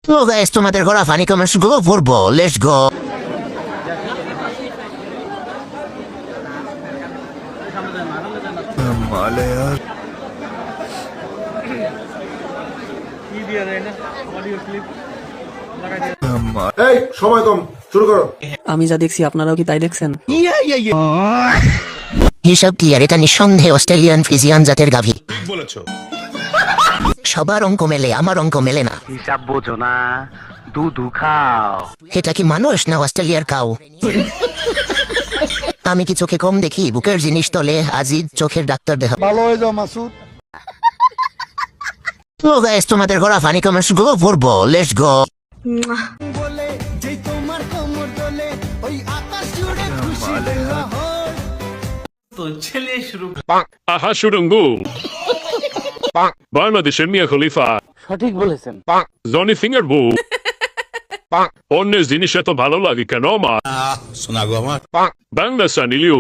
তো গাইস তোমাদের করা ফানি কমেন্টস গুলো পড়বো, লেটস গো। এই সময় কম, শুরু করো। আমি যা দেখছি আপনারাও কি তাই দেখছেন? হিসাব কি আর এটা নিঃসন্দেহে অস্ট্রেলিয়ান ফিজিয়ান জাতের গাভী। সবার অঙ্ক মেলে, আমার অঙ্ক মেলে না। হিসাব বোঝো না, দুধু খাও। এটা কি মানুষ না অস্ট্রেলিয়ার কাউ? আমি কি চোখে কম দেখি? বুকের জিনিস তলে আজই চোখের ডাক্তার দেখা। ভালো হয়ে যাও মাসুদ। তো গাইস তোমাদের করা ফানি কমেন্টস গুলো পড়বো, লেটস গো। Ahashurungu. বাংলাদেশের মিয়া খলিফা। সঠিক বলেছেন। জনি ফিঙ্গার বু। অন্যের জিনিস এত ভালো লাগে কেন আমার? শোনা গো আমার বাংলা সানিলিও।